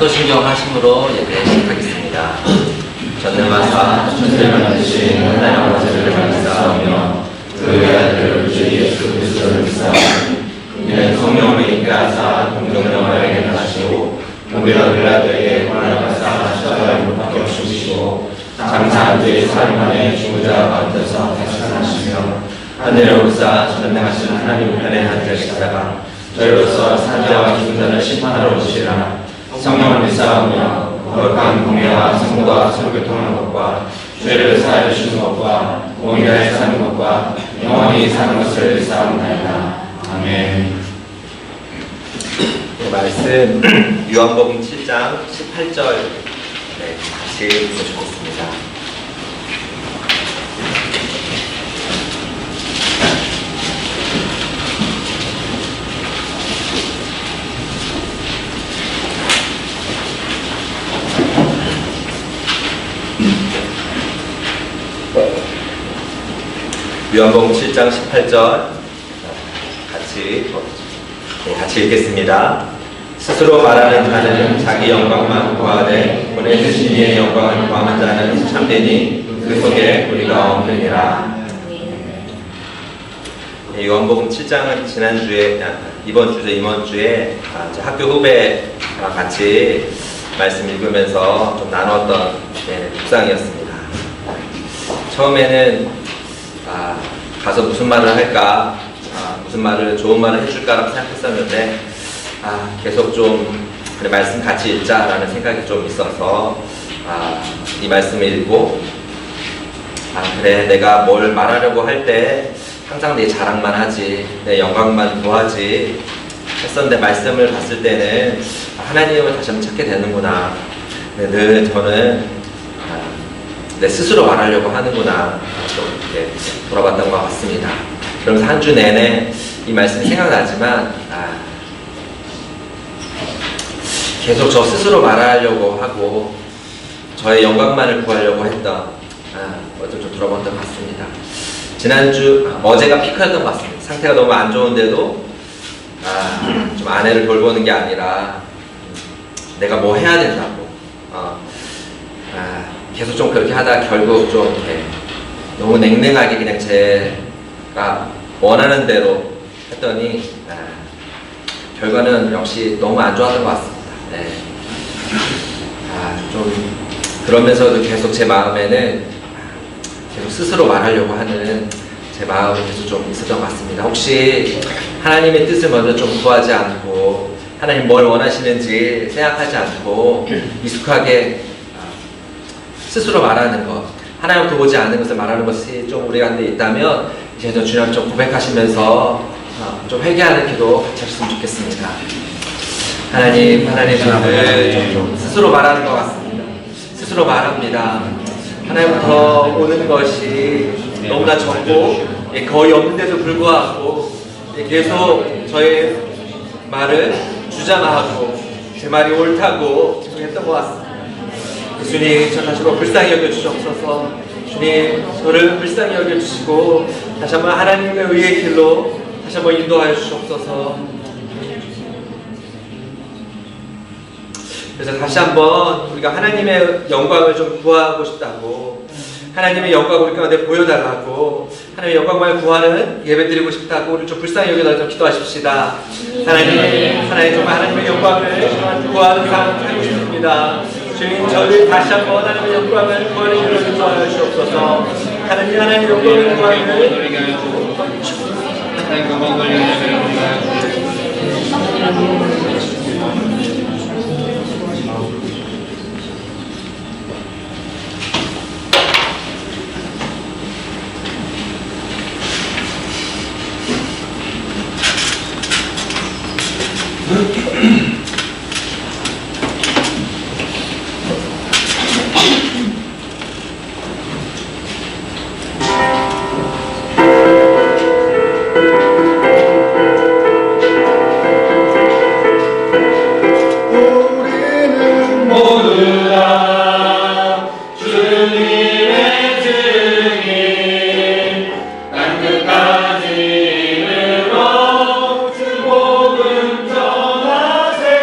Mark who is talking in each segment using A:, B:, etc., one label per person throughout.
A: 사도신경 하심으로 예배 시작하겠습니다. 전능하사 천지를 만드신 하나님 아버지를 감사하며 그의 아들 우주 예수 그리스도를 믿사오니 이는 성령을 있게 하사 동정녀에게 나시고 본디라 빌라도에게 고난받사 십자가에 못 박혀 죽으시고 장사한 뒤 3일 만에 죽은 자 가운데서 다시 살아나시며 하늘에 오르사 전능하신 하나님 우편에 앉아 계시다가 저희로서 산 자와 죽은 자를 심판하러 오시리라. 성령을 믿사오며 거룩한 공예와 성도와 서로교통하는 것과 죄를 사하여 주시는 것과 공의하에 사는 것과 영원히 사는 것을 믿사옵나이다. 아멘. 말씀 요한복음 7장 18절 같이 읽어주겠습니다. 요한복음 7장 18절 같이 읽겠습니다. 스스로 말하는 자는 자기 영광만 구하되 보내주신 이의 영광을 구하는 자는 참되니 그 속에 우리가 없느니라. 요한복음 7장은 이번 주에 학교 후배랑 같이 말씀 읽으면서 좀 나눴던 묵상이었습니다. 처음에는 가서 무슨 말을 할까, 무슨 말을 좋은 말을 해줄까라고 생각했었는데 계속 좀 그래 말씀 같이 읽자라는 생각이 좀 있어서 이 말씀을 읽고 그래 내가 뭘 말하려고 할 때 항상 내 자랑만 하지 내 영광만 구하지 했었는데 말씀을 봤을 때는 하나님을 다시 한번 찾게 되는구나. 늘 저는 내 스스로 말하려고 하는구나 좀 이렇게 돌아봤던 것 같습니다. 그러면서 한 주 내내 이 말씀이 생각나지만 계속 저 스스로 말하려고 하고 저의 영광만을 구하려고 했던 좀 돌아봤던 것 같습니다. 지난주 어제가 피크였던 것 같습니다. 상태가 너무 안 좋은데도 좀 아내를 돌보는 게 아니라 내가 뭐 해야 된다고 계속 좀 그렇게 하다 결국 좀 이렇게 너무 냉랭하게 그냥 제가 원하는 대로 했더니 결과는 역시 너무 안 좋았던 것 같습니다. 좀 그러면서도 계속 제 마음에는 계속 스스로 말하려고 하는 제 마음이 계속 좀 있었던 것 같습니다. 혹시 하나님의 뜻을 먼저 좀 구하지 않고 하나님 뭘 원하시는지 생각하지 않고 익숙하게 스스로 말하는 것, 하나님부터 오지 않는 것을 말하는 것이 좀 우리 가운데 있다면 이제 좀 주님 좀 고백하시면서 좀 회개하는 기도 같이 하셨으면 좋겠습니다. 하나님 저는 좀 스스로 말하는 것 같습니다. 스스로 말합니다. 하나님부터 오는 것이 너무나 적고 거의 없는데도 불구하고 계속 저의 말을 주장하고 제 말이 옳다고 계속 했던 것 같습니다. 주님 저 다시 한번 불쌍히 여겨주시옵소서. 주님 저를 불쌍히 여겨주시고 다시 한번 하나님의 의의 길로 다시 한번 인도하여 주시옵소서. 그래서 다시 한번 우리가 하나님의 영광을 좀 구하고 싶다고 하나님의 영광을 우리 가운데 보여달라고 하나님의 영광만 구하는 예배드리고 싶다고 우리 좀 불쌍히 여겨달라고 기도하십시다. 하나님 정말 하나님의 영광을 구하는 사람 되고 싶습니다. 주님 저를 다시 한번 하나님의 영광을 구하는 일을 인도하여 주옵소서. 하나님의 영광을 구하는
B: 끝까지 이르러 주 복음 전하세.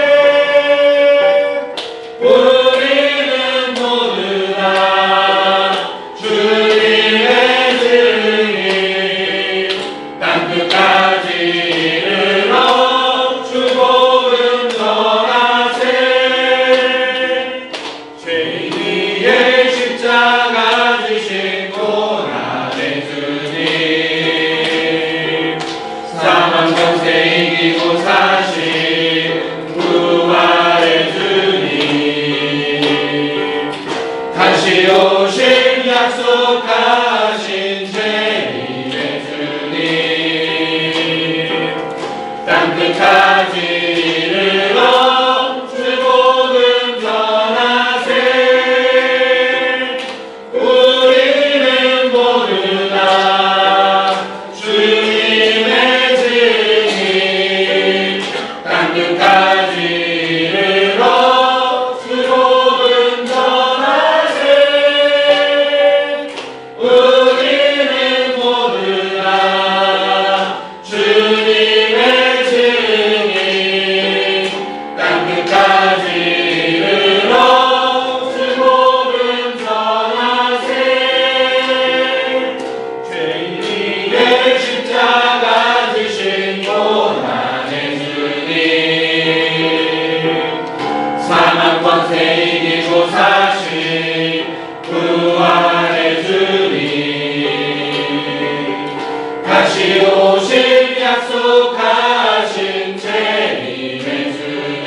B: 약속하신 재림의 주님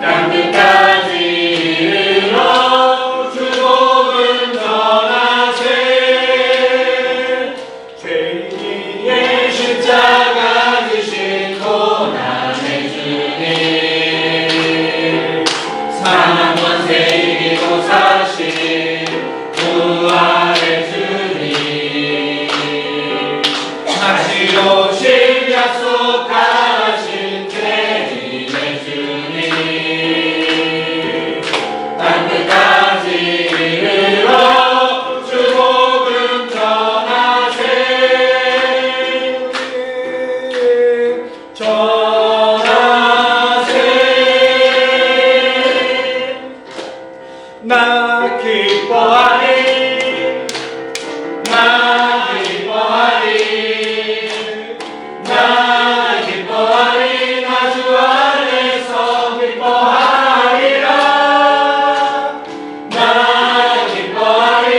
B: 땅 끝까지 이르러 주 복음 전하세 죄인의 십자가 지신 고난의 주님 사망 권세 이기고 사신 부활의 주님 다시 오실 약속하신 재림의 주님 땅 끝까지 이르러 주 복음 전하세 나 기뻐하리 나 기뻐하리 나 기뻐하리 나 주 안에서 기뻐하리라 나 기뻐하리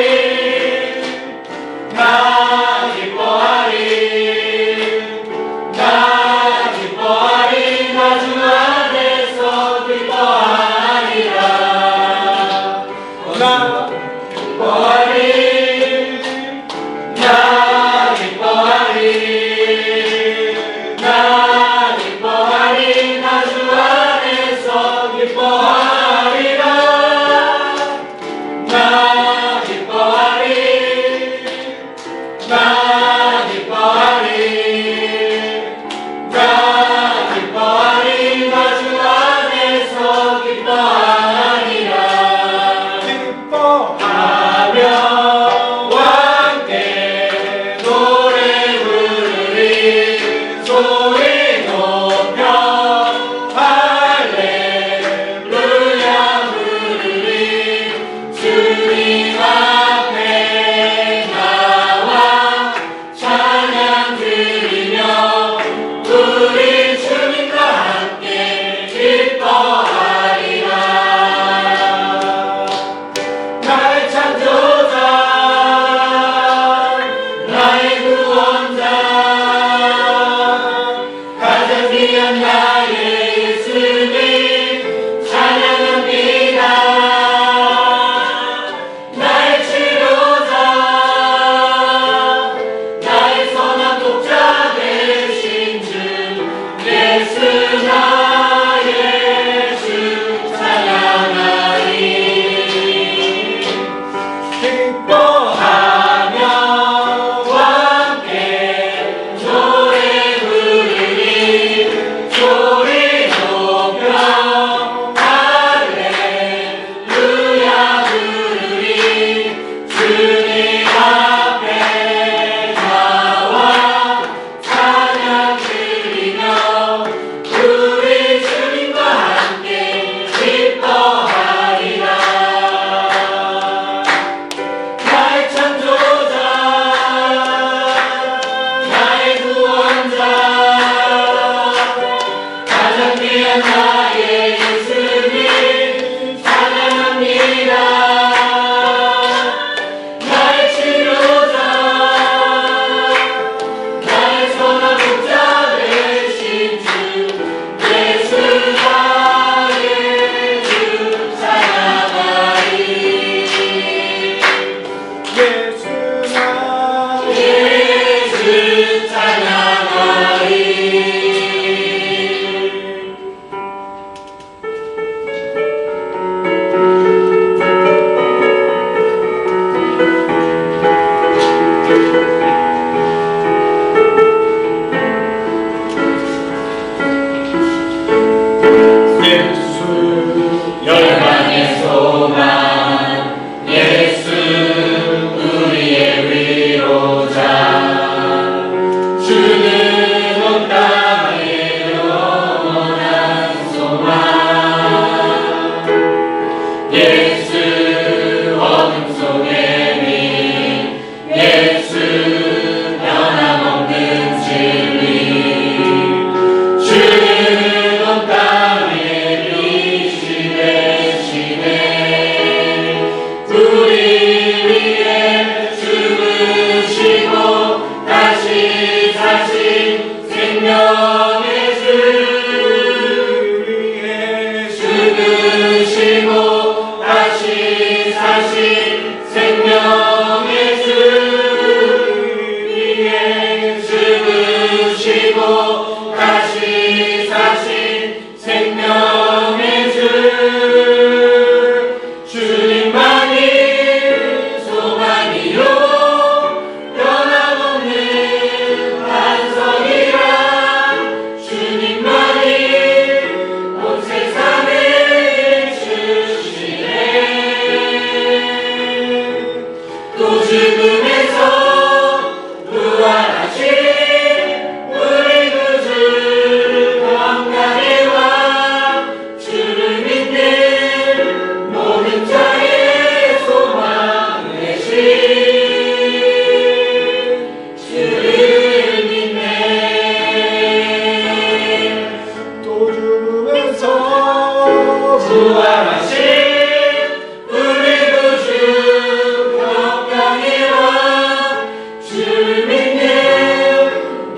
B: 나 기뻐하리 나 기뻐하리 나 주 안에서 기뻐하리라 나 기뻐하리 나 기뻐하리 나 기뻐하리 나 주 안에서 기뻐하리라 나 기뻐하리 나 기뻐하리 나 기뻐하리 나 주 안에서 기뻐하리라 기뻐하며 함께 노래 부르리 소리 높여 할렐루야 부르리 주님 앞에 나와 찬양 드리며 우리 주님과 함께 기뻐하리라 나의 창조자 나의 구원자 가장 귀한 나의 예수님 찬양합니다 나의 치료자 나의 선한 독자 되신 주 예수 나의 주 찬양하리 기뻐하며 함께 노래 부르리 소리 높여 할렐루야 부르리 주님 앞에 나와 찬양 드리며 우리 주님과 함께 기뻐하리라 나의 창조자 나의 구원자 가장 귀한 나의 예수님 찬양합니다 나의 치료자 나의 선한 독자 되신 주 예수 나의 주 찬양하리 예수 찬양하리 예수 열방의 소망 예수 우리의 위로자 주는 온 땅의 영원한 소망 예수 어둠 속의 빛 예수 변함없는 진리 주는 온 땅의 빛이 되시네 우리 위해 죽으시고 위해 죽으시고 다시 사신 생명의 주 주님만이 소망이요 변함없는 반석이라 주님만이 온 세상을 주시네 또 죽음에서 부활하신 우리 구주 평강의 왕 주를 믿는 모든 자의 소망 되신 주를 믿네 또 죽음에서 부활하신 우리 구주 평강의 왕 주를 믿는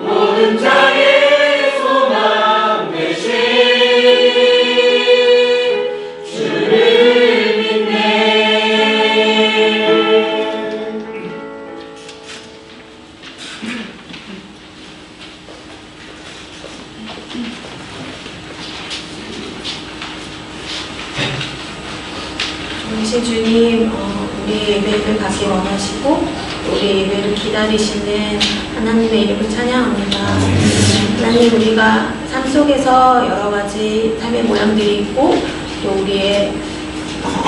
B: 모든 자의 소망 되신 주를 믿네
C: 좋으신 주님, 우리 예배를 받기 원하시고 우리 예배를 기다리시는 하나님의 이름을 찬양합니다. 하나님, 우리가 삶 속에서 여러 가지 삶의 모양들이 있고 또 우리의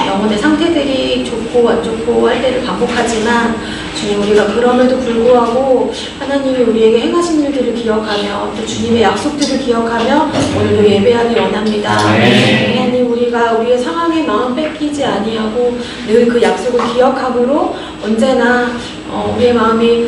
C: 영혼의 상태들이 좋고 안 좋고 할 때를 반복하지만 주님, 우리가 그럼에도 불구하고 하나님이 우리에게 행하신 일들을 기억하며 또 주님의 약속들을 기억하며 오늘도 예배하기 원합니다. 하나님, 우리가 우리의 상황에 마음 뺏기지 아니하고 늘 그 약속을 기억함으로 언제나 우리의 마음이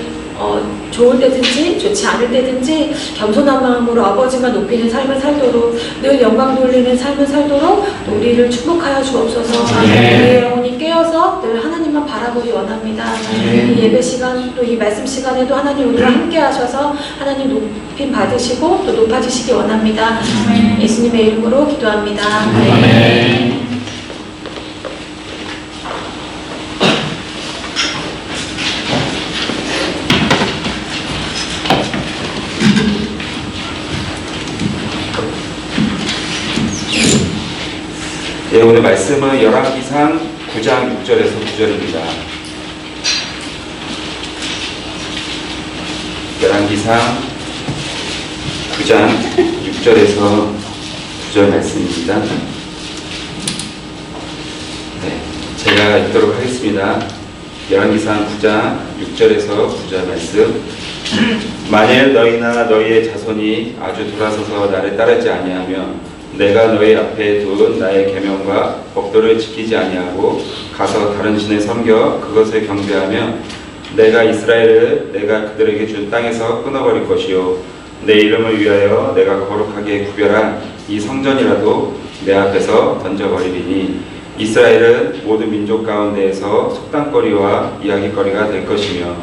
C: 좋을 때든지 좋지 않을 때든지 겸손한 마음으로 아버지만 높이는 삶을 살도록 늘 영광 돌리는 삶을 살도록 또 우리를 축복하여 주옵소서. 우리의 영혼이 깨어서 늘 하나님만 바라보기 원합니다. 이 예배 시간 또 이 말씀 시간에도 하나님 우리와 함께 하셔서 하나님 높임 받으시고 또 높아지시기 원합니다. 예수님의 이름으로 기도합니다. 아멘.
D: 네, 오늘 말씀은 열왕기상 9장 6절에서 9절입니다. 열왕기상 9장 6절에서 9절 말씀입니다. 네, 제가 읽도록 하겠습니다. 열왕기상 9장 6절에서 9절 말씀. 만일 너희나 너희의 자손이 아주 돌아서서 나를 따르지 아니하며 내가 너희 앞에 둔 나의 계명과 법도를 지키지 아니하고 가서 다른 신을 섬겨 그것을 경배하며 내가 이스라엘을 내가 그들에게 준 땅에서 끊어버릴 것이요 내 이름을 위하여 내가 거룩하게 구별한 이 성전이라도 내 앞에서 던져버리리니 이스라엘은 모든 민족 가운데에서 속담거리와 이야기거리가 될 것이며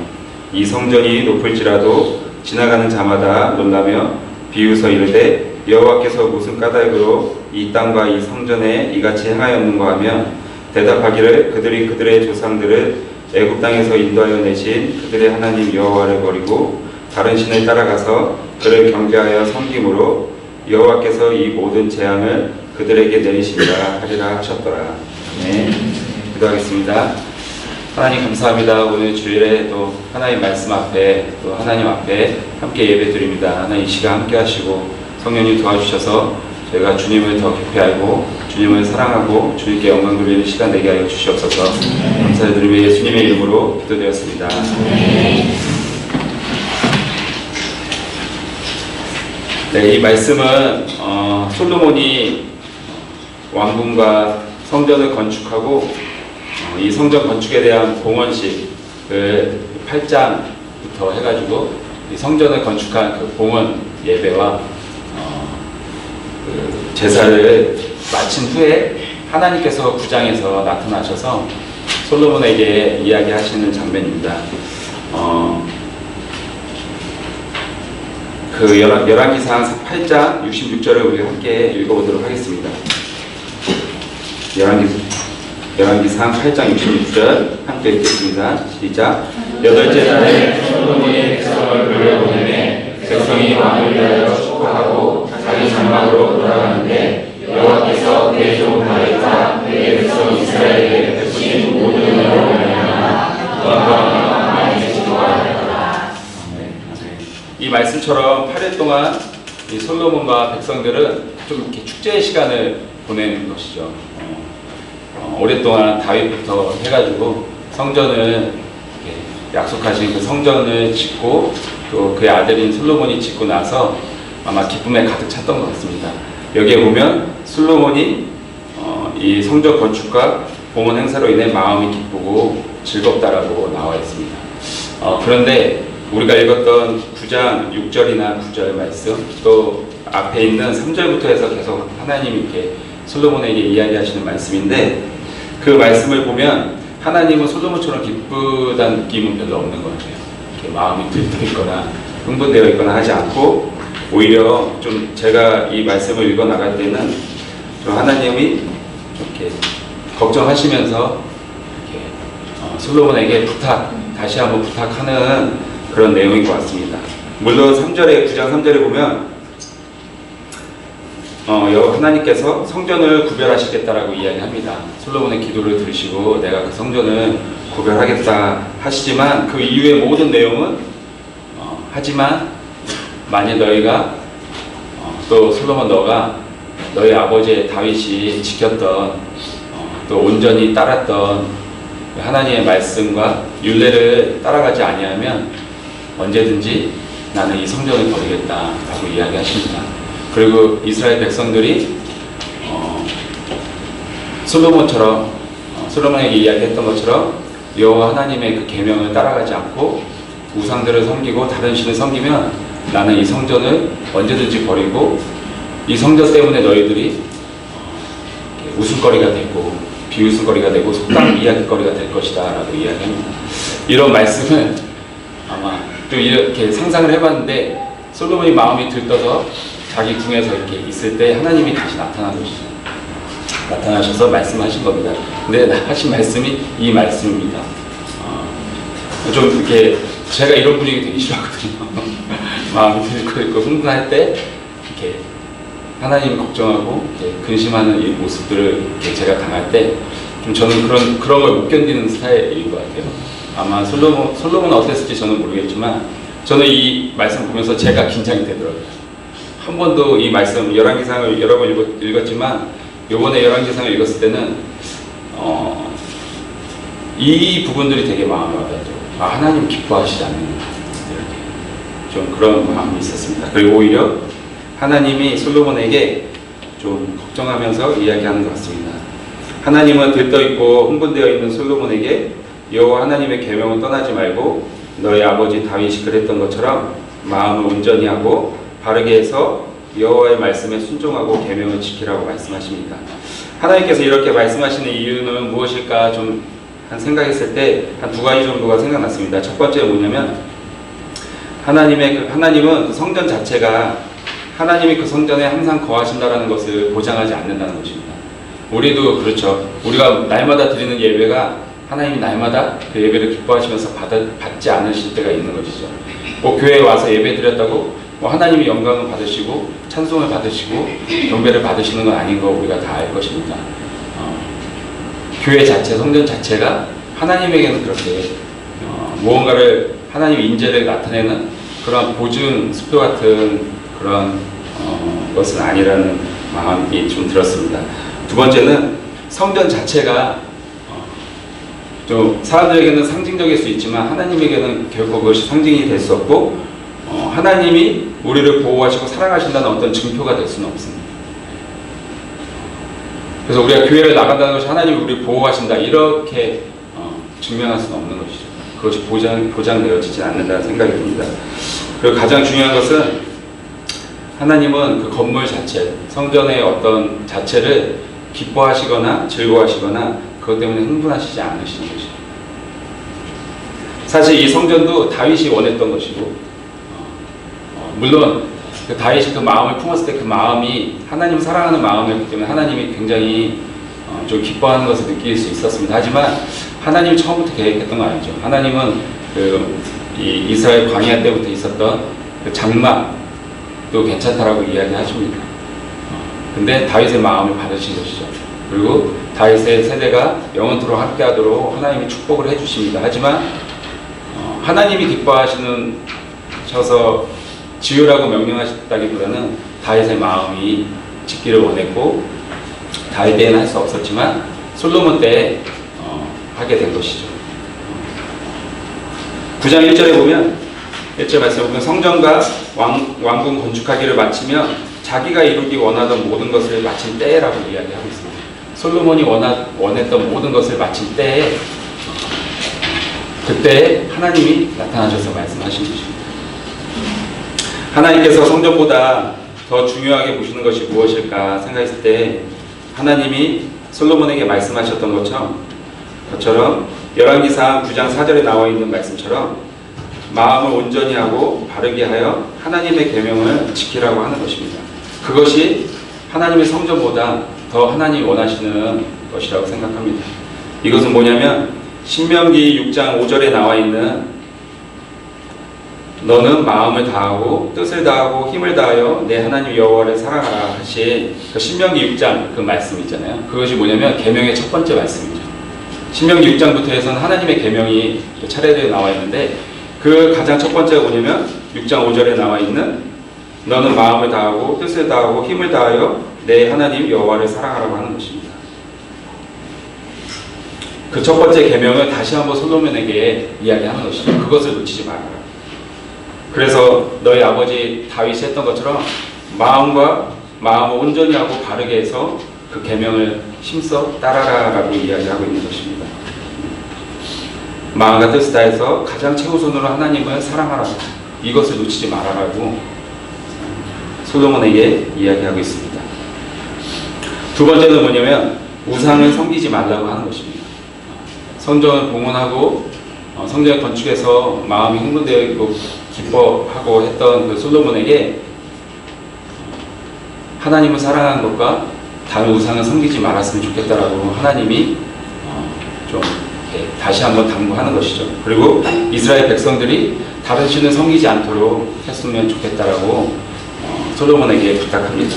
D: 이 성전이 높을지라도 지나가는 자마다 놀라며 비웃어 이르되 여호와께서 무슨 까닭으로 이 땅과 이 성전에 이같이 행하였는가 하며 대답하기를 그들이 그들의 조상들을 애굽 땅에서 인도하여 내신 그들의 하나님 여호와를 버리고 다른 신을 따라가서 그를 경배하여 섬김으로 여호와께서 이 모든 재앙을 그들에게 내리시리라 하리라 하셨더라. 네, 기도하겠습니다. 하나님 감사합니다. 오늘 주일에 또 하나님 말씀 앞에 또 하나님 앞에 함께 예배드립니다. 하나님 이 시간 함께 하시고 성령님 도와주셔서 저희가 주님을 더 깊이 알고 주님을 사랑하고 주님께 영광 돌리는 시간 되게 하여 주시옵소서. 감사드리며 예수님의 이름으로 기도드렸습니다. 네, 이 말씀은 솔로몬이 왕궁과 성전을 건축하고 이 성전 건축에 대한 봉헌식을 8장부터 해가지고 이 성전을 건축한 그 봉헌 예배와 그 제사를 마친 후에 하나님께서 9장에서 나타나셔서 솔로몬에게 이야기하시는 장면입니다. 그 열왕기상 8장 66절을 우리가 함께 읽어보도록 하겠습니다. 열왕기상 8장 66절 함께 읽겠습니다. 시작. 여덟째 달에 솔로몬이 성을
B: 백성이 왕을 위하여 축복하고 자기 장막으로 돌아가는데 여호와께서 그의 종 다윗과 그의 백성 이스라엘에게 베푸신 모든 은혜로 말미암아 영광과 많이 축복하였다.
D: 이 말씀처럼 8일 동안 이 솔로몬과 백성들은 좀 이렇게 축제의 시간을 보내는 것이죠. 오랫동안 다윗부터 해가지고 성전을 이렇게 약속하신 그 성전을 짓고 또 그의 아들인 솔로몬이 짓고 나서 아마 기쁨에 가득 찼던 것 같습니다. 여기에 보면 솔로몬이 이 성전 건축과 봉헌 행사로 인해 마음이 기쁘고 즐겁다라고 나와 있습니다. 그런데 우리가 읽었던 9장 6절이나 9절 말씀 또 앞에 있는 3절부터 해서 계속 하나님이 이렇게 솔로몬에게 이야기하시는 말씀인데 그 말씀을 보면 하나님은 솔로몬처럼 기쁘다는 느낌은 별로 없는 것 같아요. 이렇게 마음이 들떠 있거나 흥분되어 있거나 하지 않고 오히려 좀 제가 이 말씀을 읽어 나갈 때는 좀 하나님이 이렇게 걱정하시면서 이렇게 솔로몬에게 다시 한번 부탁하는 그런 내용인 것 같습니다. 물론 3절에 9장 3절에 보면 하나님께서 성전을 구별하시겠다라고 이야기합니다. 솔로몬의 기도를 들으시고 내가 그 성전을 구별하겠다 하시지만 그 이후의 모든 내용은 하지만 만일 너희가 또 솔로몬 너가 너희 아버지 다윗이 지켰던 또 온전히 따랐던 하나님의 말씀과 율례를 따라가지 아니하면 언제든지 나는 이 성전을 버리겠다라고 이야기하십니다. 그리고 이스라엘 백성들이 솔로몬처럼 솔로몬에게 이야기했던 것처럼 여호와 하나님의 그 계명을 따라가지 않고 우상들을 섬기고 다른 신을 섬기면 나는 이 성전을 언제든지 버리고 이 성전 때문에 너희들이 웃음거리가 되고 비웃음거리가 되고 속담 이야기거리가 될 것이다 라고 이야기합니다. 이런 말씀을 아마 좀 이렇게 상상을 해봤는데 솔로몬이 마음이 들떠서 자기 궁에서 이렇게 있을 때 하나님이 다시 나타난 것이죠. 나타나셔서 말씀하신 겁니다. 근데 하신 말씀이 이 말씀입니다. 좀 이렇게 제가 이런 분위기 되게 싫어하거든요. 마음이 들고 있고 흥분할 때 이렇게 하나님 걱정하고 이렇게 근심하는 이 모습들을 이렇게 제가 당할 때 좀 저는 그런 걸 못 견디는 스타일인 것 같아요. 아마 솔로몬은 어땠을지 저는 모르겠지만 저는 이 말씀 보면서 제가 긴장이 되더라고요. 한 번도 이 말씀 열왕기상을 여러 번 읽었지만 이번에 열왕기상을 읽었을 때는 이 부분들이 되게 마음에 와닿죠. 하나님 기뻐하시지 않는 이렇게 좀 그런 마음이 있었습니다. 그리고 오히려 하나님이 솔로몬에게 좀 걱정하면서 이야기하는 것 같습니다. 하나님은 들떠있고 흥분되어 있는 솔로몬에게 여호와 하나님의 계명을 떠나지 말고 너희 아버지 다윗이 그랬던 것처럼 마음을 온전히 하고 바르게 해서 여호와의 말씀에 순종하고 계명을 지키라고 말씀하십니다. 하나님께서 이렇게 말씀하시는 이유는 무엇일까 좀 생각했을 때 한 두 가지 정도가 생각났습니다. 첫 번째는 뭐냐면 하나님은 그 성전 자체가 하나님이 그 성전에 항상 거하신다라는 것을 보장하지 않는다는 것입니다. 우리도 그렇죠. 우리가 날마다 드리는 예배가 하나님이 날마다 그 예배를 기뻐하시면서 받지 않으실 때가 있는 것이죠. 교회에 와서 예배 드렸다고 하나님이 영광을 받으시고 찬송을 받으시고 경배를 받으시는 건 아닌 거 우리가 다 알 것입니다. 교회 자체, 성전 자체가 하나님에게는 그렇게 무언가를 하나님의 인재를 나타내는 그런 보증 수표 같은 그런 것은 아니라는 마음이 좀 들었습니다. 두 번째는 성전 자체가 좀 사람들에게는 상징적일 수 있지만 하나님에게는 결코 그것이 상징이 될 수 없고 하나님이 우리를 보호하시고 사랑하신다는 어떤 증표가 될 수는 없습니다. 그래서 우리가 교회를 나간다는 것이 하나님이 우리를 보호하신다 이렇게 증명할 수는 없는 것이죠. 그것이 보장되어지지 않는다는 생각이 듭니다. 그리고 가장 중요한 것은 하나님은 그 건물 자체, 성전의 어떤 자체를 기뻐하시거나 즐거워하시거나 그것 때문에 흥분하시지 않으시는 것이죠. 사실 이 성전도 다윗이 원했던 것이고 물론 그 다윗이 그 마음을 품었을 때 그 마음이 하나님 사랑하는 마음이었기 때문에 하나님이 굉장히 좀 기뻐하는 것을 느낄 수 있었습니다. 하지만 하나님이 처음부터 계획했던 거 아니죠. 하나님은 이 이스라엘 광야 때부터 있었던 그 장막, 또 괜찮다라고 이야기하십니다. 근데 다윗의 마음을 받으신 것이죠. 그리고 다윗의 세대가 영원토록 함께하도록 하나님이 축복을 해주십니다. 하지만 하나님이 기뻐하시는 셔서 지으라고 명령하셨다기보다는 다윗의 마음이 짓기를 원했고 다윗 때에는 할 수 없었지만 솔로몬 때에 하게 된 것이죠. 9장 1절에 보면 1절 말씀에 보면 성전과 왕궁 건축하기를 마치며 자기가 이루기 원하던 모든 것을 마친 때라고 이야기하고 있습니다. 솔로몬이 원했던 모든 것을 마친 때에 그때 하나님이 나타나셔서 말씀하신 것입니다. 하나님께서 성전보다 더 중요하게 보시는 것이 무엇일까 생각했을 때 하나님이 솔로몬에게 말씀하셨던 것처럼 열왕기상 9장 4절에 나와 있는 말씀처럼 마음을 온전히 하고 바르게 하여 하나님의 계명을 지키라고 하는 것입니다. 그것이 하나님의 성전보다 더 하나님이 원하시는 것이라고 생각합니다. 이것은 뭐냐면 신명기 6장 5절에 나와 있는 너는 마음을 다하고 뜻을 다하고 힘을 다하여 내 하나님 여호와를 사랑하라 하신 그 신명기 6장 그 말씀 있잖아요. 그것이 뭐냐면 계명의 첫 번째 말씀이죠. 신명기 6장부터 해서는 하나님의 계명이 차례대로 나와 있는데 그 가장 첫 번째가 뭐냐면 6장 5절에 나와 있는 너는 마음을 다하고 뜻을 다하고 힘을 다하여 내 하나님 여호와를 사랑하라고 하는 것입니다. 그 첫 번째 계명을 다시 한번 솔로몬에게 이야기하는 것이죠. 그것을 놓치지 말아라. 그래서 너희 아버지 다윗이 했던 것처럼 마음을 온전히 하고 바르게 해서 그 계명을 힘써 따라라라고 이야기하고 있는 것입니다. 마음과 뜻을 다해서 가장 최우선으로 하나님을 사랑하라. 이것을 놓치지 말아라고 솔로몬에게 이야기하고 있습니다. 두 번째는 뭐냐면 우상을 섬기지 말라고 하는 것입니다. 성전을 봉헌하고 성전을 건축해서 마음이 흥분되어 있고 기뻐하고 했던 그 솔로몬에게 하나님을 사랑하는 것과 다른 우상을 섬기지 말았으면 좋겠다라고 하나님이 좀 다시 한번 당부하는 것이죠. 그리고 이스라엘 백성들이 다른 신을 섬기지 않도록 했으면 좋겠다라고 솔로몬에게 부탁합니다.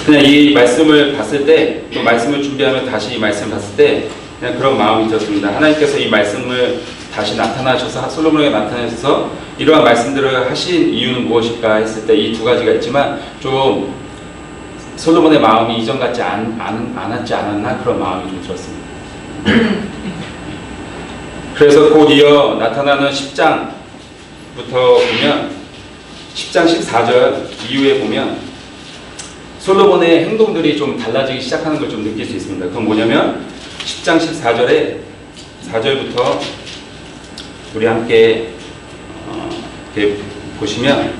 D: 그냥 이 말씀을 봤을 때, 또 말씀을 준비하면 다시 이 말씀을 봤을 때 그냥 그런 마음이 들었습니다. 하나님께서 이 말씀을 다시 나타나셔서 솔로몬에게 나타나셔서 이러한 말씀들을 하신 이유는 무엇일까 했을 때 이 두 가지가 있지만 좀 솔로몬의 마음이 이전 같지 않았지 않았나 그런 마음이 좀 들었습니다. 그래서 곧 이어 나타나는 10장부터 보면 10장 14절 이후에 보면 솔로몬의 행동들이 좀 달라지기 시작하는 걸 좀 느낄 수 있습니다. 그건 뭐냐면 10장 14절에 4절부터 우리 함께 이렇게 보시면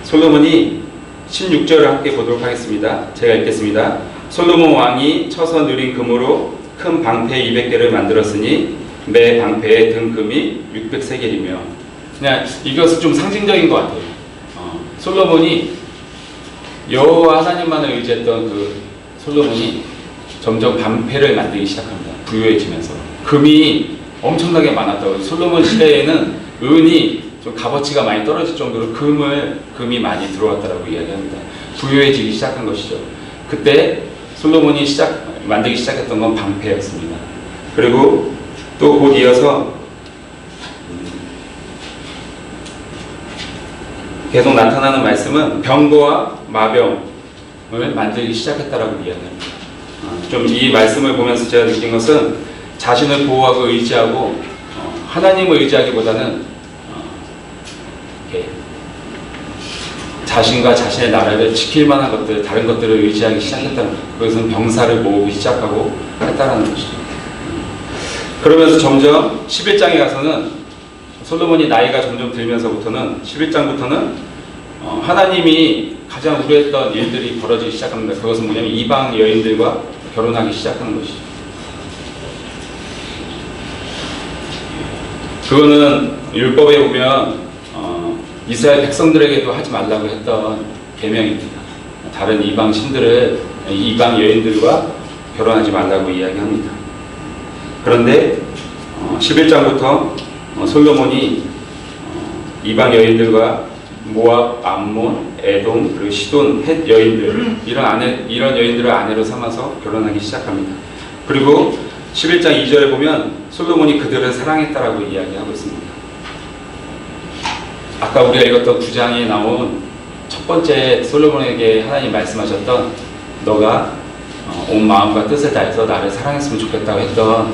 D: 솔로몬이 16절을 함께 보도록 하겠습니다. 제가 읽겠습니다. 솔로몬 왕이 쳐서 느린 금으로 큰 방패 200개를 만들었으니 매 방패의 등금이 600세겔이며 그냥 이것은 좀 상징적인 것 같아요. 솔로몬이 여호와 하나님만을 의지했던 그 솔로몬이 점점 방패를 만들기 시작합니다. 부유해지면서 금이 엄청나게 많았다고. 솔로몬 시대에는 은이 좀 값어치가 많이 떨어질 정도로 금이 많이 들어왔다라고 이야기합니다. 부유해지기 시작한 것이죠. 그때 솔로몬이 만들기 시작했던 건 방패였습니다. 그리고 또 곧 이어서 계속 나타나는 말씀은 병거와 마병을 만들기 시작했다라고 이야기합니다. 좀 이 말씀을 보면서 제가 느낀 것은 자신을 보호하고 의지하고 하나님을 의지하기보다는 자신과 자신의 나라를 지킬 만한 것들, 다른 것들을 의지하기 시작했다는 것. 그것은 병사를 모으기 시작하고 했다는 것이죠. 그러면서 점점 11장에 가서는 솔로몬이 나이가 점점 들면서부터는 11장부터는 하나님이 가장 우려했던 일들이 벌어지기 시작합니다. 그것은 뭐냐면 이방 여인들과 결혼하기 시작하는 것이죠. 그거는 율법에 보면 이스라엘 백성들에게도 하지 말라고 했던 계명입니다. 다른 이방 신들을 이방 여인들과 결혼하지 말라고 이야기합니다. 그런데 11장부터 솔로몬이 이방 여인들과 모압, 암몬, 에돔, 그리고 시돈, 헷 여인들 이런 여인들을 아내로 삼아서 결혼하기 시작합니다. 그리고 11장 2절에 보면 솔로몬이 그들을 사랑했다라고 이야기하고 있습니다. 아까 우리가 읽었던 9장에 나온 첫 번째 솔로몬에게 하나님 말씀하셨던 너가 온 마음과 뜻을 다해서 나를 사랑했으면 좋겠다고 했던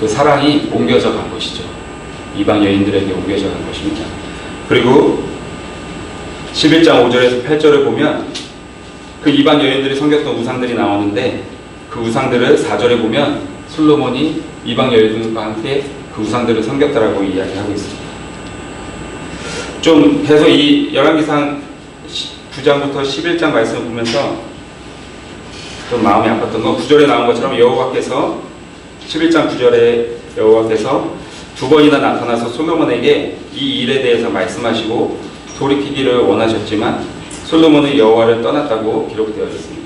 D: 그 사랑이 옮겨져 간 것이죠. 이방 여인들에게 옮겨져 간 것입니다. 그리고 11장 5절에서 8절을 보면 그 이방 여인들이 섬겼던 우상들이 나오는데 그 우상들을 4절에 보면 솔로몬이 이방 여인들과 함께 그 우상들을 섬겼다라고 이야기하고 있습니다. 좀 계속 이 열왕기상 9장부터 11장 말씀을 보면서 좀 마음이 아팠던 건 9절에 나온 것처럼 여호와께서 11장 9절에 여호와께서 두 번이나 나타나서 솔로몬에게 이 일에 대해서 말씀하시고 돌이키기를 원하셨지만 솔로몬은 여호와를 떠났다고 기록되어 있습니다.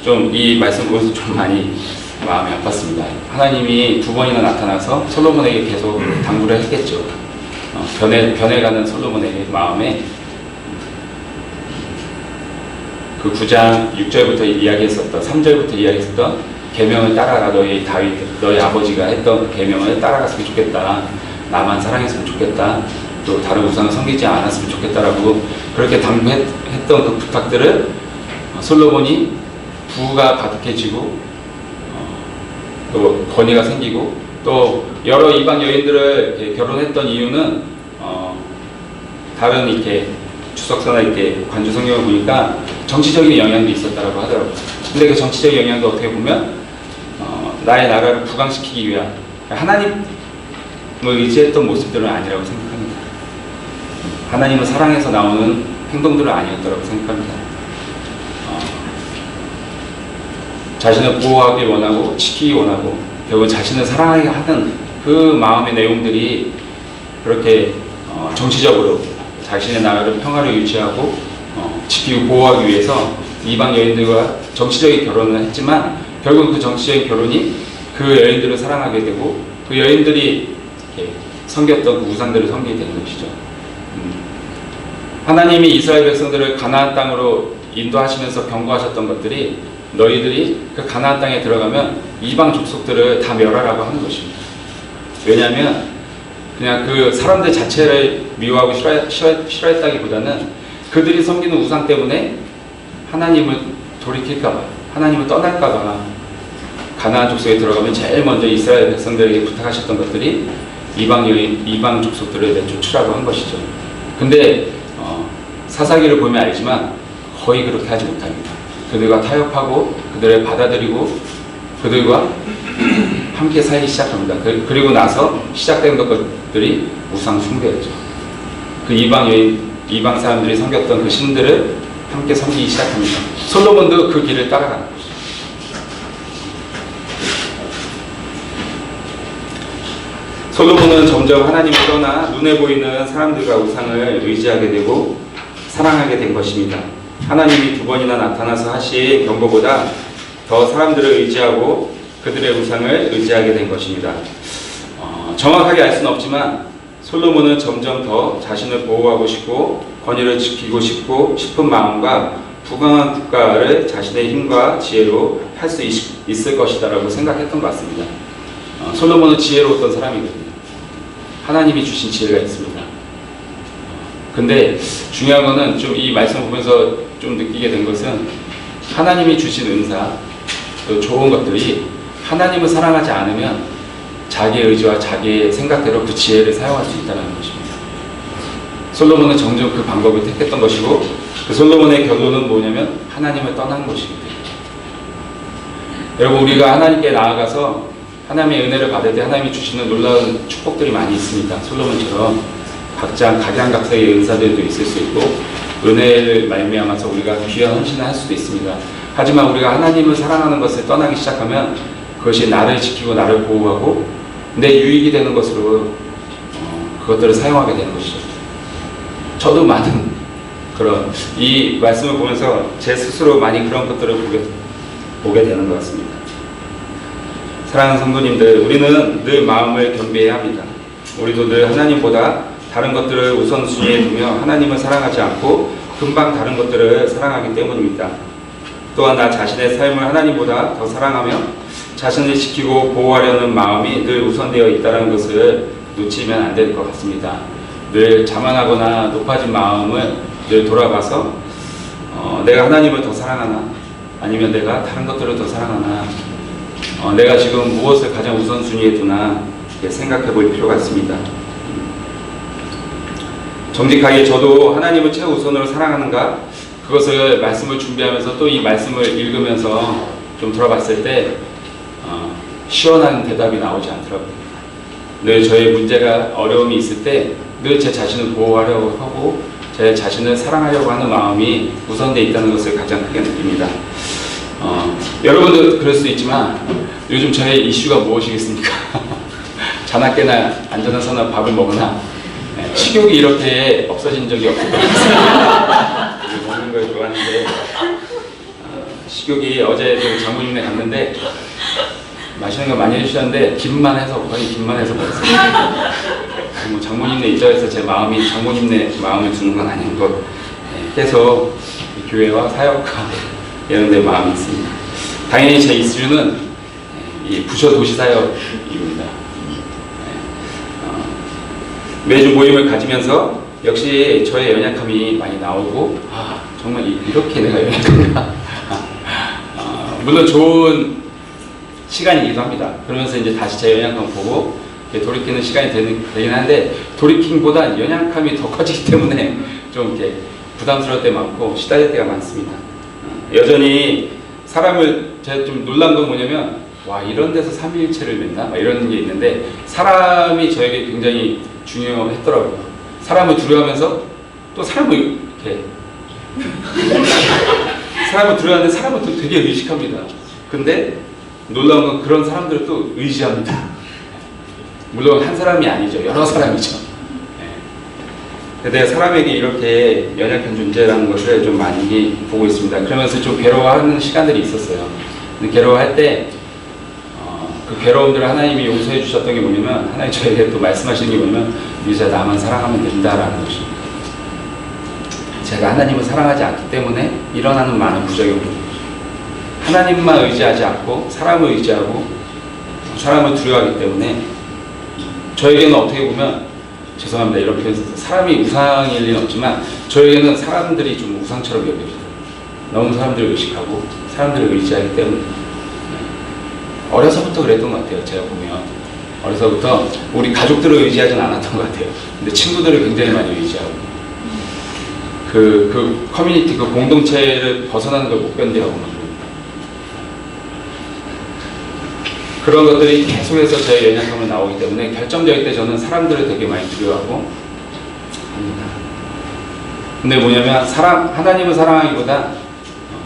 D: 좀 이 말씀 보면서 좀 많이 마음이 아팠습니다. 하나님이 두 번이나 나타나서 솔로몬에게 계속 당부를 했겠죠. 변해가는 솔로몬의 마음에 그 9장 6절부터 이야기했었던 3절부터 이야기했었던 계명을 따라라. 너희 아버지가 했던 그 계명을 따라갔으면 좋겠다. 나만 사랑했으면 좋겠다. 또 다른 우상을 섬기지 않았으면 좋겠다라고 그렇게 당부했던 그 부탁들을 솔로몬이 부가 가득해지고 또 권위가 생기고 또 여러 이방 여인들을 결혼했던 이유는 다른 이렇게 주석서나 이렇게 관주 성경을 보니까 정치적인 영향도 있었다라고 하더라고요. 근데 그 정치적 영향도 어떻게 보면 나의 나라를 부강시키기 위한 하나님을 의지했던 모습들은 아니라고 생각합니다. 하나님을 사랑해서 나오는 행동들은 아니었다고 생각합니다. 자신을 보호하기 원하고 지키기 원하고 결국 자신을 사랑하게 하는 그 마음의 내용들이 그렇게 정치적으로 자신의 나라를 평화를 유지하고 지키고 보호하기 위해서 이방 여인들과 정치적인 결혼을 했지만 결국 그 정치적인 결혼이 그 여인들을 사랑하게 되고 그 여인들이 섬겼던 그 우상들을 섬기게 되는 것이죠. 하나님이 이스라엘 백성들을 가나안 땅으로 인도하시면서 경고하셨던 것들이 너희들이 그 가나안 땅에 들어가면 이방 족속들을 다 멸하라고 하는 것입니다. 왜냐하면 그냥 그 사람들 자체를 미워하고 싫어했다기보다는 그들이 섬기는 우상 때문에 하나님을 돌이킬까봐, 하나님을 떠날까봐 가나안 족속에 들어가면 제일 먼저 이스라엘 백성들에게 부탁하셨던 것들이 이방 족속들을 내쫓으라고 한 것이죠. 근데 사사기를 보면 알지만 거의 그렇게 하지 못합니다. 그들과 타협하고 그들을 받아들이고 그들과 함께 살기 시작합니다. 그리고 나서 시작된 것들이 우상 숭배였죠. 그 이방 사람들이 섬겼던 그 신들을 함께 섬기기 시작합니다. 솔로몬도 그 길을 따라가는 것이죠. 솔로몬은 점점 하나님을 떠나 눈에 보이는 사람들과 우상을 의지하게 되고 사랑하게 된 것입니다. 하나님이 두 번이나 나타나서 하신 경고보다 더 사람들을 의지하고 그들의 우상을 의지하게 된 것입니다. 정확하게 알 수는 없지만 솔로몬은 점점 더 자신을 보호하고 싶고 권위를 지키고 싶고 싶은 마음과 부강한 국가를 자신의 힘과 지혜로 할 수 있을 것이다라고 생각했던 것 같습니다. 솔로몬은 지혜로웠던 사람이거든요. 하나님이 주신 지혜가 있습니다. 근데 중요한 거는 좀 이 말씀을 보면서 좀 느끼게 된 것은 하나님이 주신 은사, 또 좋은 것들이 하나님을 사랑하지 않으면 자기의 의지와 자기의 생각대로 그 지혜를 사용할 수 있다는 것입니다. 솔로몬은 정녕 그 방법을 택했던 것이고 그 솔로몬의 결론은 뭐냐면 하나님을 떠난 것입니다. 여러분 우리가 하나님께 나아가서 하나님의 은혜를 받을 때 하나님이 주시는 놀라운 축복들이 많이 있습니다. 솔로몬처럼 각양각색의 은사들도 있을 수 있고 은혜를 말미암아서 우리가 귀한 헌신을 할 수도 있습니다. 하지만 우리가 하나님을 사랑하는 것을 떠나기 시작하면 그것이 나를 지키고 나를 보호하고 내 유익이 되는 것으로 그것들을 사용하게 되는 것이죠. 저도 많은 그런 이 말씀을 보면서 제 스스로 많이 그런 것들을 보게 되는 것 같습니다. 사랑하는 성도님들, 우리는 늘 마음을 겸비해야 합니다. 우리도 늘 하나님보다 다른 것들을 우선순위에 두며 하나님을 사랑하지 않고 금방 다른 것들을 사랑하기 때문입니다. 또한 나 자신의 삶을 하나님보다 더 사랑하며 자신을 지키고 보호하려는 마음이 늘 우선되어 있다는 것을 놓치면 안 될 것 같습니다. 늘 자만하거나 높아진 마음을 늘 돌아봐서 내가 하나님을 더 사랑하나, 아니면 내가 다른 것들을 더 사랑하나, 내가 지금 무엇을 가장 우선순위에 두나 생각해 볼 필요가 있습니다. 정직하게 저도 하나님을 최우선으로 사랑하는가, 그것을 말씀을 준비하면서 또 이 말씀을 읽으면서 좀 돌아봤을 때 시원한 대답이 나오지 않더라고요. 늘 저의 문제가 어려움이 있을 때 늘 제 자신을 보호하려고 하고 제 자신을 사랑하려고 하는 마음이 우선되어 있다는 것을 가장 크게 느낍니다. 여러분도 그럴 수 있지만 요즘 저의 이슈가 무엇이겠습니까? 자나깨나 안전한 밥을 먹으나 식욕이 이렇게 없어진 적이 없을 것 같습니다. 먹는 걸 좋아하는데 식욕이 어제 장모님네 갔는데 맛있는 거 많이 해주셨는데 김만 해서 거의 김만 해서 먹었어요. 뭐 장모님네 입장에서 제 마음이 장모님네 마음을 주는 건 아닌 것, 계속 교회와 사역과 이런 데 마음이 있습니다. 당연히 제 이슈는 이 부셔 도시 사역입니다. 매주 모임을 가지면서 역시 저의 연약함이 많이 나오고 정말 이렇게 내가 연약한가. 물론 좋은 시간이기도 합니다. 그러면서 이제 다시 제 연약함을 보고 돌이키는 시간이 되긴 한데, 돌이킴보다 연약함이 더 커지기 때문에 좀 이렇게 부담스러울 때 많고 시달릴 때가 많습니다. 여전히 사람을, 제가 좀 놀란 건 뭐냐면, 와, 이런 데서 삼위일체를 맺나? 막 이런 게 있는데, 사람이 저에게 굉장히 중요했더라고요. 사람을 두려워하면서 또 사람을 이렇게 사람을 두려워하는데 사람을 또 되게 의식합니다. 근데 놀라운 건 그런 사람들을 또 의지합니다. 물론 한 사람이 아니죠. 여러 사람이죠. 내가 사람에게 이렇게 연약한 존재라는 것을 좀 많이 보고 있습니다. 그러면서 좀 괴로워하는 시간들이 있었어요. 근데 괴로워할 때 그 괴로움들을 하나님이 용서해 주셨던 게 뭐냐면, 하나님 저에게 또 말씀하시는 게 뭐냐면, 유수야, 나만 사랑하면 된다라는 것입니다. 제가 하나님을 사랑하지 않기 때문에 일어나는 많은 부작용이 있는 거죠. 하나님만 의지하지 않고 사람을 의지하고 사람을 두려워하기 때문에 저에게는 어떻게 보면, 죄송합니다, 이런 표현에서 사람이 우상일 리는 없지만 저에게는 사람들이 좀 우상처럼 여겨져요. 너무 사람들을 의식하고 사람들을 의지하기 때문에. 어려서부터 그랬던 것 같아요. 제가 보면 어려서부터 우리 가족들을 의지하진 않았던 것 같아요. 근데 친구들을 굉장히 많이 의지하고 그 커뮤니티, 그 공동체를 벗어나는 걸 못 견뎌하고 그런 것들이 계속해서 저의 연약함으로 나오기 때문에 결정적일 때 저는 사람들을 되게 많이 두려워하고 합니다. 근데 뭐냐면 하나님을 사랑하기보다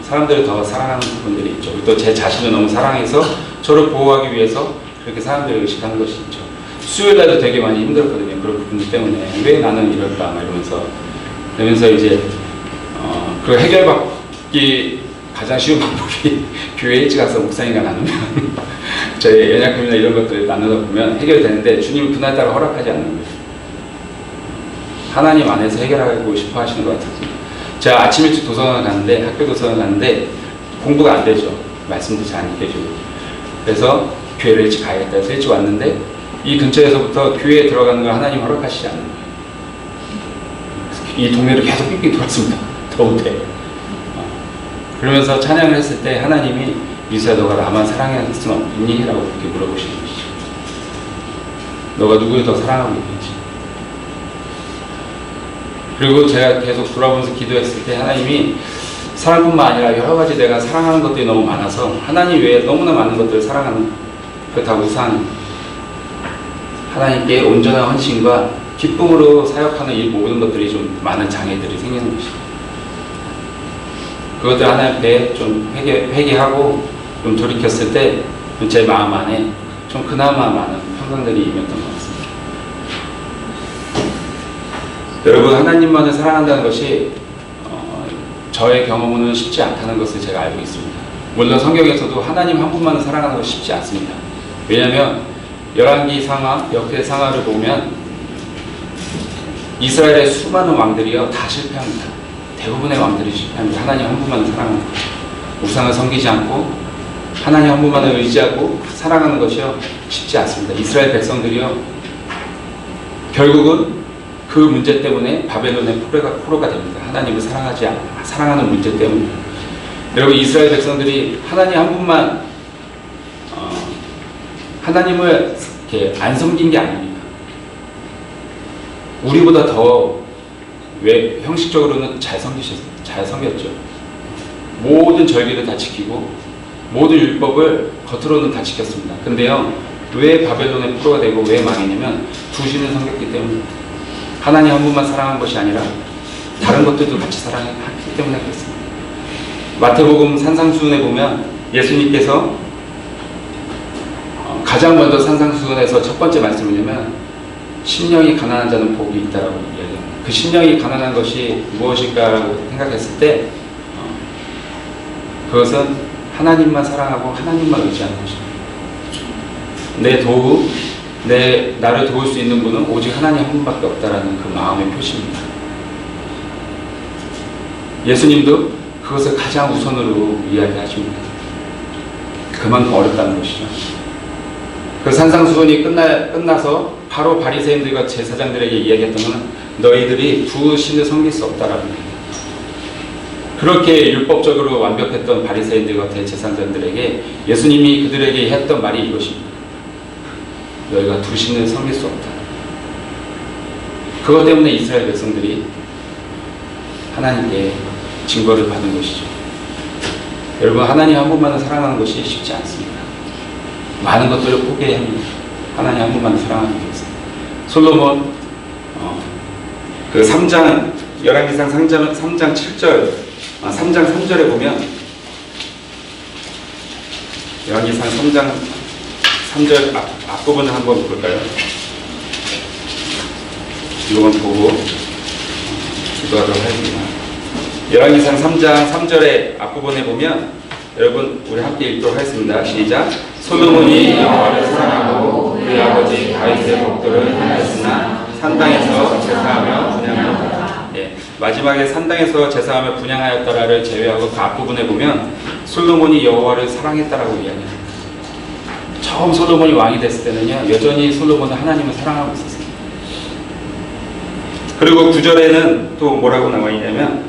D: 사람들을 더 사랑하는 부분들이 있죠. 또 제 자신을 너무 사랑해서 저를 보호하기 위해서 그렇게 사람들을 의식하는 것이 있죠. 수요일날도 되게 많이 힘들었거든요. 그런 부분들 때문에 왜 나는 이럴까 막 이러면서 이제 그 해결받기 가장 쉬운 방법이 교회 일찍 가서 목사님과 나누면 저의 연약함이나 이런 것들을 나누다 보면 해결되는데, 주님은 그날따라 허락하지 않는 거예요. 하나님 안에서 해결하고 싶어 하시는 것 같아요. 제가 아침 일찍 도서관을 가는데, 학교 도서관을 가는데 공부가 안 되죠. 말씀도 잘 안 읽혀주고. 그래서 교회를 일찍 가야겠다 해서 일찍 왔는데, 이 근처에서부터 교회에 들어가는 걸 하나님 허락하시지 않는 거예요. 이 동네를 계속 삑삑 돌았습니다. 더울 때. 그러면서 찬양을 했을 때 하나님이, 미수야, 너가 나만 사랑할 수는 없니? 라고 그렇게 물어보시는 것이죠. 너가 누구를 더 사랑하고 있는지. 그리고 제가 계속 돌아보면서 기도했을 때 하나님이 사랑뿐만 아니라 여러 가지 내가 사랑하는 것들이 너무 많아서, 하나님 외에 너무나 많은 것들을 사랑하는, 그 다 우상, 하나님께 온전한 헌신과 기쁨으로 사역하는 이 모든 것들이 좀 많은 장애들이 생기는 것입니다. 그것들 하나님께 좀 회개하고 좀 돌이켰을 때 제 마음 안에 좀 그나마 많은 평강들이 임했던 것 같습니다. 여러분, 하나님만을 사랑한다는 것이 저의 경험으로는 쉽지 않다는 것을 제가 알고 있습니다. 물론 성경에서도 하나님 한 분만을 사랑하는 것이 쉽지 않습니다. 왜냐하면 열왕기 상하, 역대 상하를 보면 이스라엘의 수많은 왕들이요 다 실패합니다. 대부분의 왕들이 실패합니다. 하나님 한 분만을 사랑하는 것. 우상을 섬기지 않고 하나님 한 분만을 의지하고 사랑하는 것이요 쉽지 않습니다. 이스라엘 백성들이요 결국은 그 문제 때문에 바벨론의 포로가 됩니다. 하나님을 사랑하는 문제 때문에. 여러분, 이스라엘 백성들이 하나님 한 분만 하나님을 이렇게 안 섬긴 게 아닙니다. 우리보다 더 형식적으로는 잘 섬겼죠. 모든 절기를 다 지키고 모든 율법을 겉으로는 다 지켰습니다. 근데요, 왜 바벨론의 포로가 되고 왜 망했냐면 두 신을 섬겼기 때문입니다. 하나님 한 분만 사랑한 것이 아니라 다른 것들도 같이 사랑했기 때문에 그렇습니다. 마태복음 산상수훈에 보면 예수님께서 가장 먼저 산상수훈에서 첫 번째 말씀이 뭐냐면 심령이 가난한 자는 복이 있다라고 이야기합니다. 그 심령이 가난한 것이 무엇일까라고 생각했을 때 그것은 하나님만 사랑하고 하나님만 의지하는 것입니다. 나를 도울 수 있는 분은 오직 하나님 한 분밖에 없다라는 그 마음의 표시입니다. 예수님도 그것을 가장 우선으로 이야기하십니다. 그만큼 어렵다는 것이죠. 그 산상수훈이 끝나서 바로 바리새인들과 제사장들에게 이야기했던 것은 너희들이 두 신을 섬길 수 없다라는 겁니다. 그렇게 율법적으로 완벽했던 바리새인들과 대제사장들에게 예수님이 그들에게 했던 말이 이것입니다. 너희가 두 신을 섬길 수 없다. 그것 때문에 이스라엘 백성들이 하나님께 증거를 받은 것이죠. 여러분, 하나님 한 분만을 사랑하는 것이 쉽지 않습니다. 많은 것들을 포기해야 합니다. 하나님 한 분만을 사랑하는 것은. 솔로몬 그 3장 열왕기상 3장 7절 3장 3절에 보면 열왕기상 3장 3절 앞부분을 한번 볼까요? 이건 보고 기도하도록 하겠습니다. 열왕기상 3장 3절의 앞부분에 보면 여러분 우리 함께 읽도록 하겠습니다. 시작. 솔로몬이 여호와를 사랑하고 그의 아버지 다윗의 복도를 행하였으나 산당에서 제사하며 분향하였다. 마지막에 산당에서 제사하며 분향하였다를 제외하고 그 앞부분에 보면 솔로몬이 여호와를 사랑했다라고 이야기합니다. 처음 솔로몬이 왕이 됐을 때는요, 여전히 솔로몬은 하나님을 사랑하고 있었습니다. 그리고 9절에는 또 뭐라고 나와 있냐면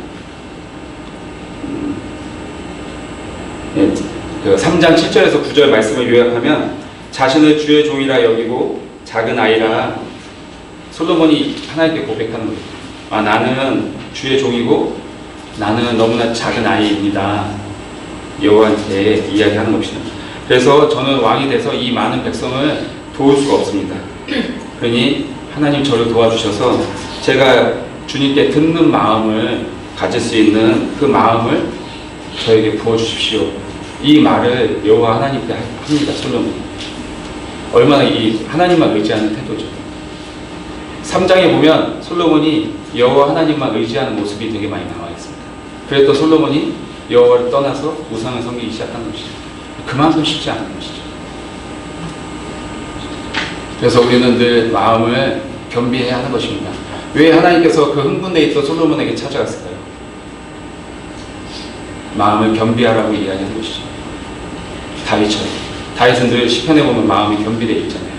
D: 그 3장 7절에서 9절 말씀을 요약하면 자신을 주의 종이라 여기고 작은 아이라 솔로몬이 하나님께 고백하는 거예요. 나는 주의 종이고 나는 너무나 작은 아이입니다. 여호와한테 이야기하는 것입니다. 그래서 저는 왕이 돼서 이 많은 백성을 도울 수가 없습니다. 그러니 하나님 저를 도와주셔서 제가 주님께 듣는 마음을 가질 수 있는 그 마음을 저에게 부어주십시오. 이 말을 여호와 하나님께 합니다. 솔로몬이. 얼마나 이 하나님만 의지하는 태도죠. 3장에 보면 솔로몬이 여호와 하나님만 의지하는 모습이 되게 많이 나와 있습니다. 그랬던 솔로몬이 여호와를 떠나서 우상을 섬기기 시작한 것이죠. 그만큼 쉽지 않은 것이죠. 그래서 우리는 늘 마음을 겸비해야 하는 것입니다. 왜 하나님께서 그 흥분되어 있던 솔로몬에게 찾아갔을까요? 마음을 겸비하라고 이야기하는 것이죠. 다윗처럼. 다윗은 늘 시편에 보면 마음이 겸비되어 있잖아요.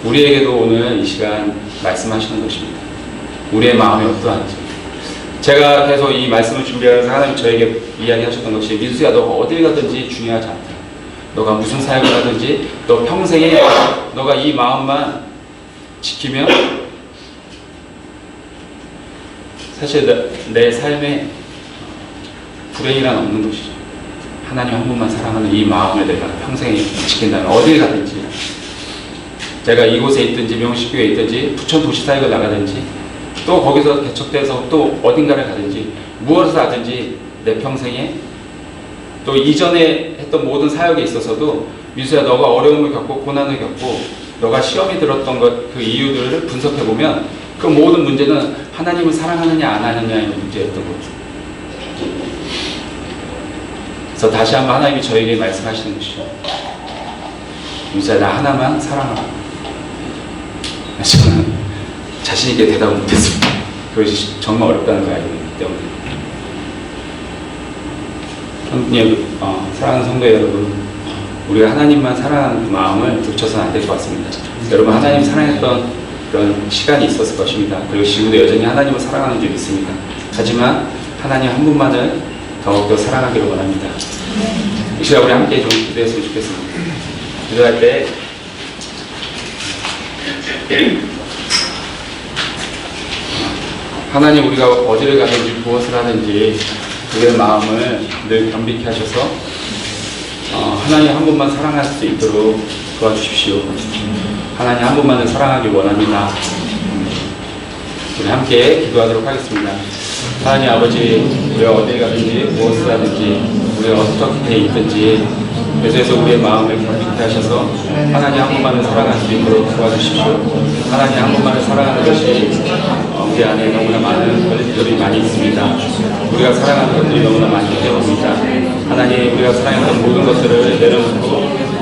D: 우리에게도 오늘 이 시간 말씀하시는 것입니다. 우리의 마음이 어떠한지. 제가 계속 이 말씀을 준비하면서 하나님 저에게 이야기하셨던 것이 민수야, 너가 어딜 가든지 중요하지 않다. 너가 무슨 사역을 하든지 너 평생에 너가 이 마음만 지키면 사실 내 삶에 불행이란 없는 것이죠. 하나님 한 분만 사랑하는 이 마음을 내가 평생에 지킨다면 어딜 가든지, 제가 이곳에 있든지 명식교회에 있든지 부천 도시사역을 나가든지 또 거기서 개척돼서 또 어딘가를 가든지 무엇을 하든지 내 평생에 또 이전에 했던 모든 사역에 있어서도 민수야, 너가 어려움을 겪고 고난을 겪고 너가 시험이 들었던 것, 그 이유들을 분석해보면 그 모든 문제는 하나님을 사랑하느냐 안 하느냐의 문제였던 거죠. 그래서 다시 한번 하나님이 저에게 말씀하시는 것이죠. 민수야, 나 하나만 사랑하라. 저는 자신있게 대답을 못했습니다. 그것이 정말 어렵다는 걸 알고 있기 때문에. 사랑하는 성도 여러분, 우리가 하나님만 사랑하는 그 마음을 놓쳐서는 안 될 것 같습니다. 여러분, 하나님 사랑했던 그런 시간이 있었을 것입니다. 그리고 지금도 여전히 하나님을 사랑하는 줄 믿습니다. 하지만 하나님 한 분만을 더욱더 사랑하기를 원합니다. 이 시간 우리 함께 좀 기도했으면 좋겠습니다. 기도할 때 하나님, 우리가 어디를 가든지 무엇을 하든지 우리의 마음을 늘 겸비케 하셔서 하나님 한 분만 사랑할 수 있도록 도와주십시오. 하나님 한 분만을 사랑하기 원합니다. 우리 함께 기도하도록 하겠습니다. 하나님 아버지, 우리가 어디 가든지 무엇을 하든지 우리가 어떻게 있든지 그래서 우리의 마음을 겸비케 하셔서 하나님 한 분만을 사랑할 수 있도록 도와주십시오. 하나님 한 분만을 사랑하는 것이 우리 안에 너무나 많은 권리들이 많이 있습니다. 우리가 사랑하는 것들이 너무나 많기 때문입니다. 하나님, 우리가 사랑했던 모든 것들을 내려놓고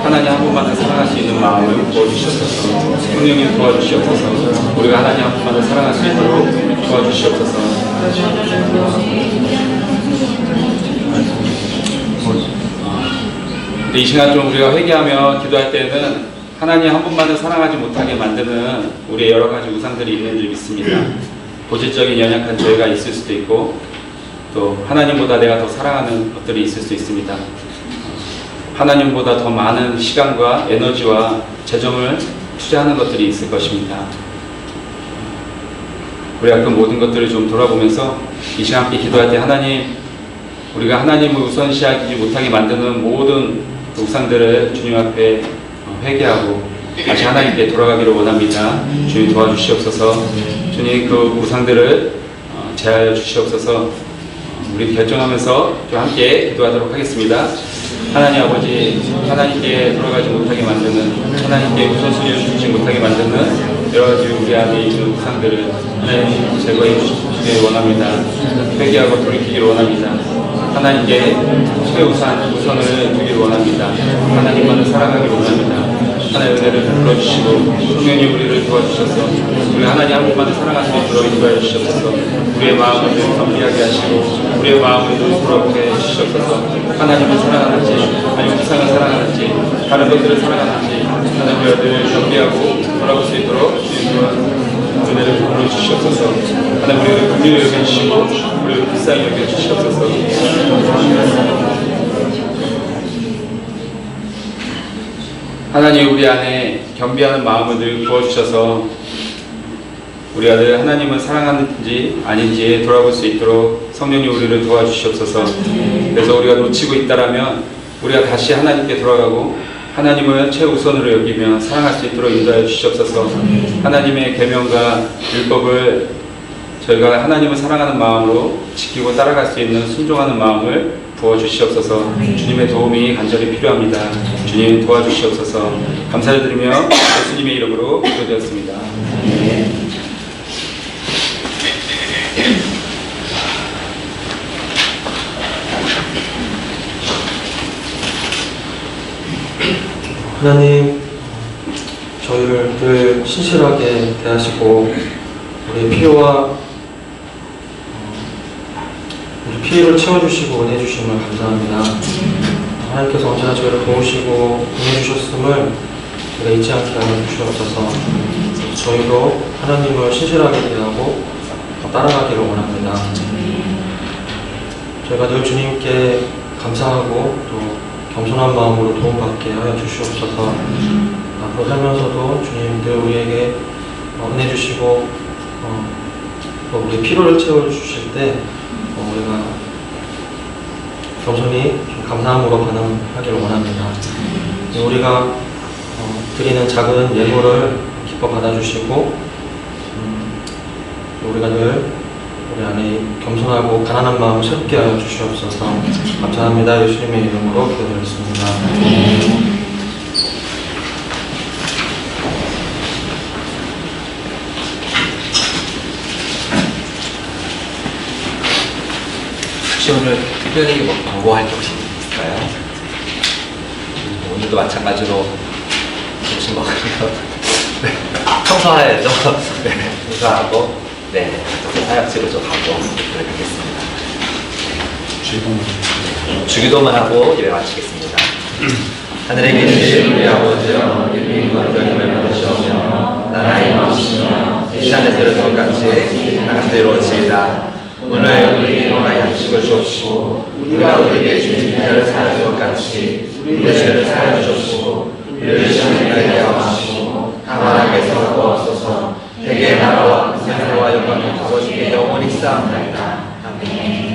D: 하나님 한 분만을 사랑할 수 있는 마음을 부어주시옵소서. 성령님 도와주시옵소서. 우리가 하나님 한 분만을 사랑할 수 있도록 도와주시옵소서. 이 시간 좀 우리가 회개하며 기도할 때는 하나님 한 분만을 사랑하지 못하게 만드는 우리의 여러 가지 우상들이 있는 줄 믿습니다. 본질적인 연약한 죄가 있을 수도 있고 또 하나님보다 내가 더 사랑하는 것들이 있을 수 있습니다. 하나님보다 더 많은 시간과 에너지와 재정을 투자하는 것들이 있을 것입니다. 우리가 그 모든 것들을 좀 돌아보면서 이 시간 함께 기도할 때 하나님, 우리가 하나님을 우선시하지 못하게 만드는 모든 우상들을 주님 앞에 회개하고 다시 하나님께 돌아가기를 원합니다. 주님 도와주시옵소서. 주님 그 우상들을 제하여 주시옵소서. 우리 결정하면서 좀 함께 기도하도록 하겠습니다. 하나님 아버지, 하나님께 돌아가지 못하게 만드는, 하나님께 우선순위를 주지 못하게 만드는 여러 가지 우리 안에 있는 우상들을 하나님 제거해 주시기를 원합니다. 회개하고 돌이키기를 원합니다. 하나님께 최우선을 두기를 원합니다. 하나님만을 사랑하기를 원합니다. 하나님의 은혜를 불러주시고 성령님 우리를 도와주셔서 우리 하나님 한 분만을 사랑할 수 있도록 인도하여 주시옵소서. 우리의 마음을 늘 겸비하게 하시고 우리의 마음을 늘 돌아보게 해주시옵소서. 하나님을 사랑하는지 아니면 세상을 사랑하는지 다른 것들을 사랑하는지 하나님 우리가 늘 겸비하고 돌아볼 수 있도록 주님 은혜를 베풀어 주시옵소서. 하나님 우리를 긍휼히 여겨주시고 우리를 불쌍히 여겨주시옵소서. 하나님 우리 안에 겸비하는 마음을 늘 부어주셔서 우리가 늘 하나님을 사랑하는지 아닌지 돌아볼 수 있도록 성령님 우리를 도와주시옵소서. 그래서 우리가 놓치고 있다라면 우리가 다시 하나님께 돌아가고 하나님을 최우선으로 여기며 사랑할 수 있도록 인도하여 주시옵소서. 하나님의 계명과 율법을 저희가 하나님을 사랑하는 마음으로 지키고 따라갈 수 있는 순종하는 마음을 부어주시옵소서. 주님의 도움이 간절히 필요합니다. 주님 도와주시옵소서. 감사를 드리며 예수님의 이름으로 기도드렸습니다.
E: 하나님, 저희를 늘 신실하게 대하시고 우리의 필요를 채워주시고 은혜 주심을 감사합니다. 하나님께서 언제나 저희를 도우시고 은혜 주셨음을 저희가 잊지 않게 하여 주시옵소서. 저희도 하나님을 신실하게 대하고 따라가기를 원합니다. 저희가 늘 주님께 감사하고 또 겸손한 마음으로 도움받게 하여 주시옵소서. 앞으로 살면서도 주님 늘 우리에게 은혜 주시고 또 우리 필요를 채워주실 때 우리가 겸손히 감사함으로 반응하기를 원합니다. 우리가 드리는 작은 예물을 기뻐 받아주시고 우리가 늘 우리 안에 겸손하고 가난한 마음을 새롭게 하여 주시옵소서. 감사합니다. 예수님의 이름으로 기도드렸습니다.
A: 혹시 오늘 특별히 뭐 광고할 게 혹시 있을까요? 오늘도 마찬가지로 점심 먹으면 네, 청소해야죠. 네, 청소하고 네, 사역지로 좀 가고 그렇게 하겠습니다. 주기도만 하고 예배 마치겠습니다. 하늘에 계신 우리 아버지여, 이름이 거룩하게 받으시오며 나라의 임하시며 이 하늘에서 것같이 땅에서 이루어지이다. 오늘 우리에게 일용할 양식을 주옵시고 우리가 우리에게 주인 죄를 사하는 것 같이 우리의 죄를 사하여 주옵시고 우리를 시험에 들게 하시고 다만 악에서 구하옵소서. 대개 나라와 권세와 영광이 아버지께 영원히 쌓옵나이다. 아멘.